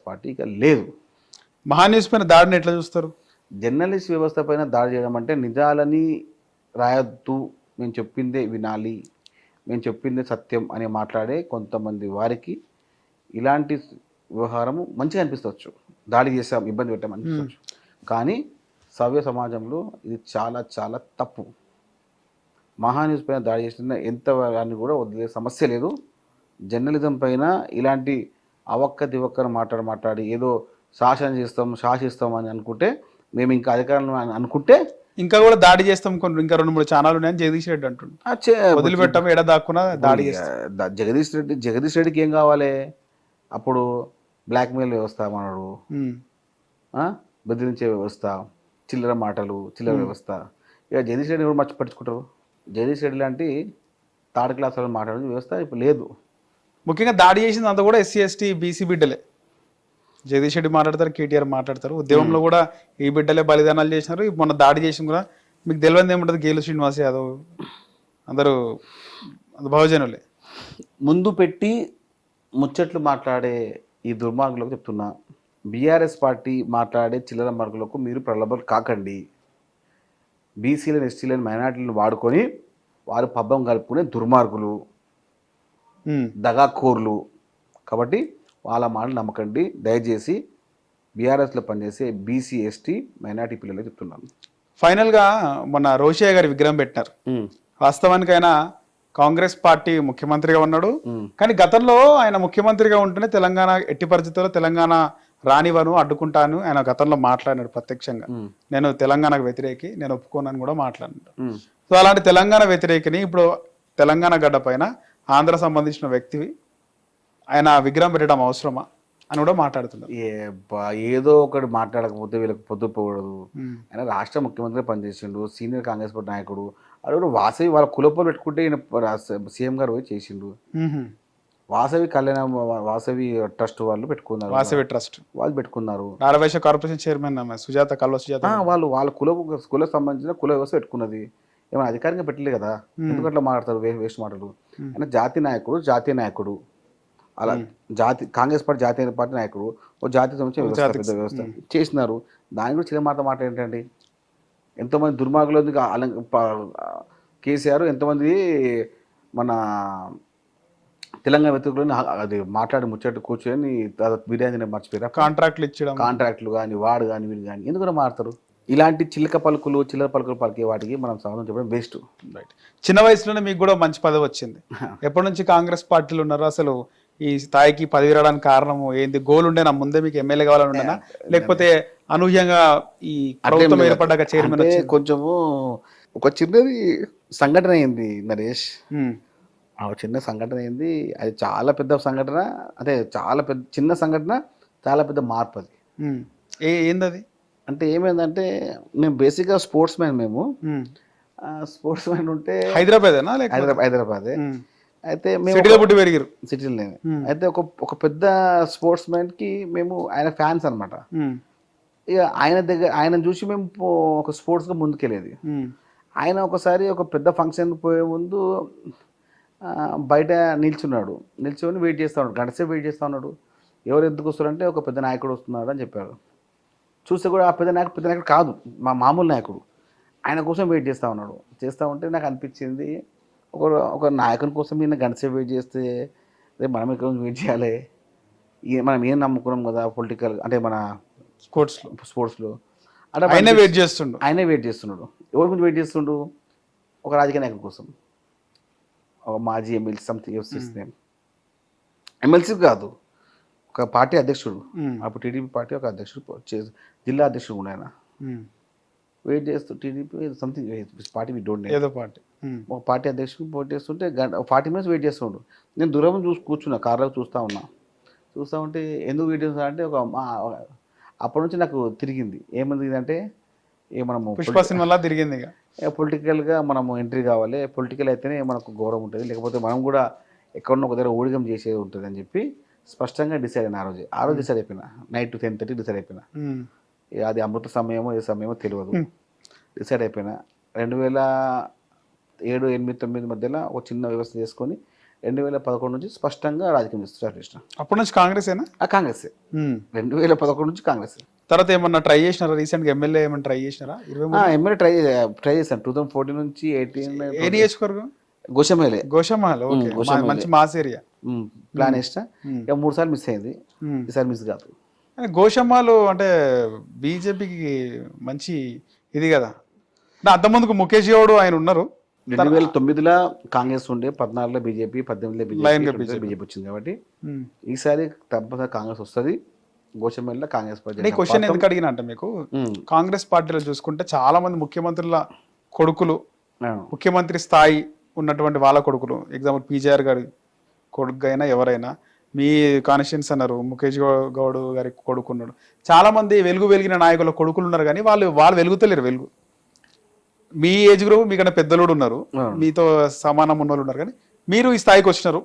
Party ఇక లేదు. మహాన్యూస్ పైన దాడిని ఎట్లా చూస్తారు? జర్నలిస్ట్ వ్యవస్థ పైన దాడి చేయడం అంటే నిజాలని రాయొద్దు, మేము చెప్పిందే వినాలి, మేము చెప్పిందే సత్యం అని మాట్లాడే కొంతమంది వారికి ఇలాంటి వ్యవహారము మంచిగా అనిపించవచ్చు, దాడి చేసాం ఇబ్బంది పెట్టాం అనిపించవచ్చు. కానీ సవ్య సమాజంలో ఇది చాలా చాలా తప్పు. మహాన్యూస్ పైన దాడి చేసిన ఎంత అని కూడా వదిలే సమస్య లేదు. జర్నలిజం పైన ఇలాంటి అవక్క దివక్కను మాట్లాడి ఏదో శాసిస్తాం అని అనుకుంటే, మేము ఇంకా అధికారంలో అనుకుంటే ఇంకా కూడా దాడి చేస్తాం, కొన్ని ఇంకా 2-3 ఛానల్ ఉన్నాయని జగదీష్ రెడ్డి అంటుండు. వదిలిపెట్టాము, ఎడ దాక్కున్నా దాడి చేస్తాం. జగదీష్ రెడ్డికి ఏం కావాలి? అప్పుడు బ్లాక్మెయిల్ వ్యవస్థ మనడు, బెదిరించే వ్యవస్థ, చిల్లర మాటలు, చిల్లర వ్యవస్థ. ఇక జగదీష్ రెడ్డి కూడా పట్టించుకుంటారు. జగదీష్ రెడ్డి లాంటి థర్డ్ క్లాస్ వాళ్ళు మాట్లాడే వ్యవస్థ ఇప్పుడు లేదు. ముఖ్యంగా దాడి చేసింది అంతా కూడా ఎస్సీ ఎస్టీ బీసీ బిడ్డలే. జగదీష్ రెడ్డి మాట్లాడతారు, కేటీఆర్ మాట్లాడతారు. ఉద్యమంలో కూడా ఈ బిడ్డలే బలిదానాలు చేసినారు. మొన్న దాడి చేసిన కూడా మీకు తెలియదు ఏముంటుంది, గేలు శ్రీనివాస్ యాదవ్ అందరూ బహుజనులే. ముందు పెట్టి ముచ్చట్లు మాట్లాడే ఈ దుర్మార్గులకు చెప్తున్నా, బీఆర్ఎస్ పార్టీ మాట్లాడే చిల్లర మార్గులకు మీరు ప్రలోభాలు కాకండి. బీసీలను, ఎస్టీలను, మైనార్టీలను వాడుకొని వారు పబ్బం కలుపుకునే దుర్మార్గులు, దగాకోర్లు. కాబట్టి వాళ్ళ మాటలు నమ్మకండి. దయచేసి బీఆర్ఎస్లో పనిచేసే బీసీ, ఎస్టీ, మైనార్టీ పిల్లలే చెప్తున్నాను. ఫైనల్గా మొన్న రోషయ్య గారి విగ్రహం పెట్టినారు. వాస్తవానికైనా కాంగ్రెస్ పార్టీ ముఖ్యమంత్రిగా ఉన్నాడు. కానీ గతంలో ఆయన ముఖ్యమంత్రిగా ఉంటేనే తెలంగాణ ఎట్టి పరిస్థితుల్లో తెలంగాణ రానివను, అడ్డుకుంటాను ఆయన గతంలో మాట్లాడినాడు ప్రత్యక్షంగా. నేను తెలంగాణకు వ్యతిరేకి, నేను ఒప్పుకోనని కూడా మాట్లాడినాడు. సో అలాంటి తెలంగాణ వ్యతిరేకిని ఇప్పుడు తెలంగాణ గడ్డ పైన ఆంధ్ర సంబంధించిన వ్యక్తివి ఆయన విగ్రహం పెట్టడం అవసరమా అని కూడా మాట్లాడుతున్నారు. ఏదో ఒకటి మాట్లాడకపోతే వీళ్ళకి పొద్దుపోకూడదు. ఆయన రాష్ట్ర ముఖ్యమంత్రిగా పనిచేసిండు, సీనియర్ కాంగ్రెస్ పార్టీ నాయకుడు. అది కూడా వాసవి వాళ్ళ కులపోలు పెట్టుకుంటే ఈయన సీఎం గారు పోయి చేసిండు. వాసవి కళ్యాణ వాసవి ట్రస్ట్ వాళ్ళు పెట్టుకున్నారు, వాసవి ట్రస్ట్ వాళ్ళు పెట్టుకున్నారు. ఆడవైశ్య కార్పొరేషన్ చైర్మన్ సుజాత కల్వ సుజాత వాళ్ళ కులకు సంబంధించిన కుల వ్యవస్థ పెట్టుకున్నది. ఏమైనా అధికారికంగా పెట్టలేదు కదా, ఎందుకట్లా మాట్లాడతారు వేస్ట్ మాటలు. ఆయన జాతీయ నాయకుడు అలా కాంగ్రెస్ పార్టీ జాతీయ పార్టీ నాయకుడు, ఓ జాతీయ సంబంధించిన పెద్ద వ్యవస్థ చేసినారు. దాని గురించి చిన్న మాట ఏంటండి? ఎంతోమంది దుర్మార్గులు కేసీఆర్, ఎంతోమంది మన తెలంగాణ వ్యక్తులను అది మాట్లాడి ముచ్చట్టు కూర్చొని బిర్యానీ మర్చిపోయారు. కాంట్రాక్ట్లు కానీ వాడు కానీ వీడు కానీ ఎందుకు మాట్లాడతారు? ఇలాంటి చిల్లర పలుకులు పలికే వాటికి మనం సమాధానం చెప్పడం బెస్ట్. రైట్. చిన్న వయసులోనే మీకు కూడా మంచి పదవి వచ్చింది. ఎప్పటి నుంచి కాంగ్రెస్ పార్టీలు ఉన్నారు? అసలు ఈ స్థాయికి పదవి రావడానికి కారణము ఏంది? గోల్ ఉండే నా ముందే మీకు ఎమ్మెల్యే కావాలని ఉండేనా, లేకపోతే అనూహ్యంగా ఈ ప్రభుత్వం ఏర్పడ్డాక చైర్మన్? కొంచెము ఒక చిన్నది సంఘటన అయింది నరేష్, చిన్న సంఘటన అయింది. అది చాలా పెద్ద సంఘటన, అదే చాలా పెద్ద చిన్న సంఘటన, చాలా పెద్ద మార్పు. అది ఏందది అంటే ఏమైందంటే, మేము బేసిక్గా స్పోర్ట్స్ మ్యాన్. మేము స్పోర్ట్స్ మ్యాన్ ఉంటే హైదరాబాదే. అయితే మేము సిటీలోనే. అయితే ఒక పెద్ద స్పోర్ట్స్ మ్యాన్కి మేము ఆయన ఫ్యాన్స్ అనమాట. ఇక ఆయన చూసి మేము ఒక స్పోర్ట్స్గా ముందుకెళ్ళేది. ఆయన ఒకసారి ఒక పెద్ద ఫంక్షన్ పోయే ముందు బయట నిల్చొని వెయిట్ చేస్తూ ఉన్నాడు, గంటసేపు వెయిట్ చేస్తూ ఉన్నాడు. ఎవరు ఎందుకు వస్తారంటే ఒక పెద్ద నాయకుడు వస్తున్నాడు అని చెప్పారు. చూస్తే కూడా ఆ పెద్ద నాయకుడు కాదు, మామూలు నాయకుడు. ఆయన కోసం వెయిట్ చేస్తూ ఉన్నాడు. చేస్తూ ఉంటే నాకు అనిపించింది, ఒక నాయకుని కోసం ఈయన గంటసేపు వెయిట్ చేస్తే రేపు మనం ఎక్కడ వెయిట్ చేయాలి? మనం ఏం నమ్ముకున్నాం కదా పొలిటికల్ అంటే మన స్పోర్ట్స్లో అంటే ఆయనే వెయిట్ చేస్తున్నాడు. ఎవరి గురించి వెయిట్ చేస్తుండు? ఒక రాజకీయ నాయకుడి కోసం, ఒక మాజీ ఎమ్మెల్సీ సంథింగ్ ఎమ్మెల్సీ కాదు, ఒక పార్టీ అధ్యక్షుడు. అప్పుడు టీడీపీ పార్టీ ఒక అధ్యక్షుడు, జిల్లా అధ్యక్షుడు కూడా ఆయన వెయిట్ చేస్తూ టీడీపీ సంథింగ్ పార్టీ ఏదో పార్టీ ఒక పార్టీ అధ్యక్షుడు వెయిట్ చేస్తుంటే 40 minutes వెయిట్ చేస్తుండు. నేను దూరం కూర్చున్నా, కార్లో చూస్తూ ఉంటే ఎందుకు వెయిట్ చేస్తున్నా అంటే అప్పటి నుంచి నాకు తిరిగింది. ఏమంది మనము పుష్ప సినిమాలా తిరిగింది. పొలిటికల్గా మనము ఎంట్రీ కావాలి, పొలిటికల్ అయితేనే మనకు గౌరవం ఉంటుంది, లేకపోతే మనం కూడా ఎక్కడన్నా ఒక దగ్గర ఊడిగం చేసేది ఉంటుంది అని చెప్పి స్పష్టంగా డిసైడ్ అయినా. ఆ రోజు డిసైడ్ అయిపోయినా, నైట్ 10:30 డిసైడ్ అయిపోయినా. అది అమృత సమయమో ఏ సమయమో తెలియదు. డిసైడ్ అయిపోయినా 2007, 2008, 2009 మధ్యలో ఒక చిన్న వ్యవస్థ చేసుకొని 2011 నుంచి స్పష్టంగా రాజకీయం చేస్తారు కృష్ణ. అప్పటి నుంచి కాంగ్రెస్ ఏనా? కాంగ్రెస్ 2011 నుంచి కాంగ్రెస్. తర్వాత ఏమన్నా ట్రై చేసినారా? రీసెంట్ గా ఎమ్మెల్యే ఏమన్నా ట్రై చేసినారా? ఎమ్మెల్యే ట్రై చేశాను 2014 నుంచి 18. ఏ నియోజకవర్గం? గోషమహల్. మంచి మాస్ ఏరియా. ప్లాన్ వేసిన ఇక 3 సార్లు మిస్ అయింది, ఈసారి మిస్ కాదు. గోషమ్మాలు అంటే బీజేపీకి మంచి ఇది కదా. అంత ముందుకు ముఖేష్ గౌడ్ ఆయన ఉన్నారు. 2009లో కాంగ్రెస్ ఉండే, 14లో బీజేపీ, 18లో బీజేపీ వచ్చింది. కాబట్టి ఈసారి తప్పనిసరిగా కాంగ్రెస్ వస్తుంది. గోషమహల్లో కాంగ్రెస్ పార్టీ. క్వశ్చన్ ఎందుకు అడిగిన అంటే, మీకు కాంగ్రెస్ పార్టీలో చూసుకుంటే చాలా మంది ముఖ్యమంత్రుల కొడుకులు, ముఖ్యమంత్రి స్థాయి ఉన్నటువంటి వాళ్ళ కొడుకులు, ఎగ్జాంపుల్ పీజేఆర్ గారి కొడుకు అయినా ఎవరైనా, మీ కాన్స్టిట్యూన్స్ అన్నారు ముఖేష్ గౌడ్ గారి కొడుకు ఉన్నాడు. చాలా మంది వెలిగిన నాయకుల కొడుకులు ఉన్నారు, కానీ వాళ్ళు వెలుగుతలేరు వెలుగు. మీ ఏజ్ గ్రూప్ మీకన్నా పెద్దలు ఉన్నారు, మీతో సమానం ఉన్న వాళ్ళు ఉన్నారు, కానీ మీరు ఈ స్థాయికి వచ్చినారు.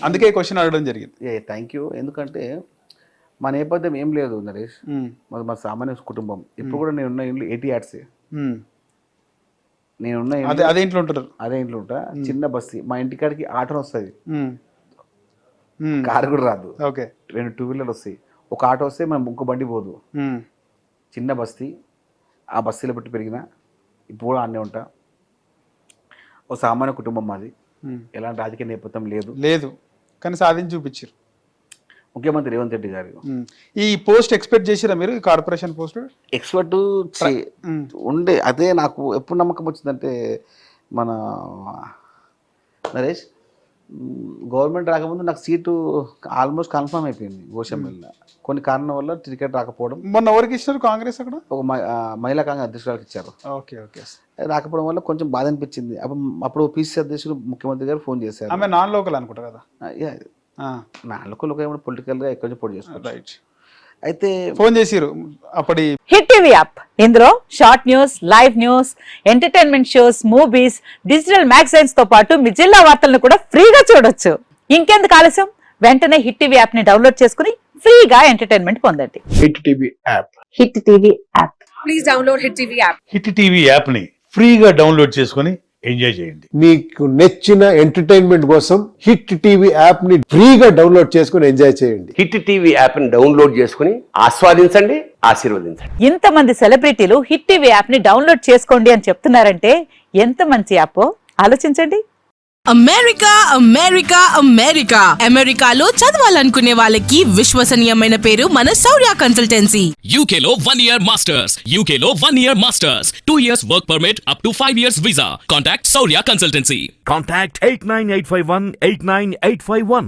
అందుకే క్వశ్చన్ అడగడం జరిగింది. Thank you. ఎందుకంటే మా నేపథ్యం ఏం లేదు నరేష్, మా సామాన్య కుటుంబం. ఇప్పుడు కూడా నేనున్న ఇంట్లో 80 యాడ్స్. నేనున్న అదే ఇంట్లో ఉంటారు. అదే ఇంట్లో ఉంటా. చిన్న బస్సు, మా ఇంటికాడికి ఆటో వస్తుంది, కారు కూడా రాదు. 2 2 వీలర్లు వస్తాయి. ఒక ఆటో వస్తే మనం ఇంకో బండి పోదు. చిన్న బస్తీ, ఆ బస్తీలో పెట్టి పెరిగిన, ఇప్పుడు కూడా అన్నీ ఉంటా. ఒక సామాన్య కుటుంబం మాది, ఎలాంటి రాజకీయ నేపథ్యం లేదు, కానీ సాధించి చూపించారు ముఖ్యమంత్రి రేవంత్ రెడ్డి గారు. ఈ పోస్ట్ ఎక్స్పెక్ట్ చేసిరా మీరు? ఈ కార్పొరేషన్ పోస్ట్ ఎక్స్పెక్ట్ ఉండే. అదే నాకు ఎప్పుడు నమ్మకం వచ్చిందంటే, మన నరేష్ గవర్నమెంట్ రాకముందు నాకు సీటు ఆల్మోస్ట్ కన్ఫర్మ్ అయిపోయింది గోషమహల్లో. కొన్ని కారణం వల్ల టికెట్ రాకపోవడం. మొన్న ఎవరికి ఇచ్చారు కాంగ్రెస్? అక్కడ ఒక మహిళా కాంగ్రెస్ అధ్యక్షురాలకు ఇచ్చారు. రాకపోవడం వల్ల కొంచెం బాధ అనిపించింది. అప్పుడు పిసిసి అధ్యక్షుడు ముఖ్యమంత్రి గారు ఫోన్ చేశారు. ఆమె నాన్ లోకల్ అనుకుంటా కదా? నాలుగు పొలిటికల్ గా ఎక్కువ పోటీ చేస్తారు. రైట్. అయితే ఫోన్ చేసిరు అప్పటి హిట్ టీవీ యాప్. ఇందులో short news, live news, entertainment shows, movies, digital magazines తో పాటు మీ జిల్లా వార్తలను కూడా ఫ్రీగా చూడొచ్చు. ఇంకెందుకు ఆలస్యం, వెంటనే హిట్ టీవీ యాప్ ని డౌన్లోడ్ చేసుకుని ఫ్రీగా ఎంటర్టైన్మెంట్ పొందండి. Hit TV app. Hit TV app. Please download hit TV app. Hit TV app ని ఫ్రీగా డౌన్లోడ్ చేసుకుని ఎంజాయ్ చేయండి. మీకు నచ్చిన ఎంటర్టైన్మెంట్ కోసం హిట్ టీవీ యాప్ ని ఫ్రీగా డౌన్లోడ్ చేసుకుని ఎంజాయ్ చేయండి. హిట్ టీవీ యాప్ ని డౌన్లోడ్ చేసుకుని ఆస్వాదించండి, ఆశీర్వదించండి. ఇంతమంది సెలబ్రిటీలు హిట్ టీవీ యాప్ ని డౌన్లోడ్ చేసుకోండి అని చెప్తున్నారంటే ఎంత మంచి యాప్ ఆలోచించండి. అమెరికా అమెరికాలో చదవాలనుకునే వాళ్ళకి విశ్వసనీయమైన పేరు మన శౌర్య కన్సల్టెన్సీ. UK లో 1 year masters. UK లో 1 year masters. 2 years work permit up to 5 years visa. Contact Saurya Consultancy. Contact 89851 89851.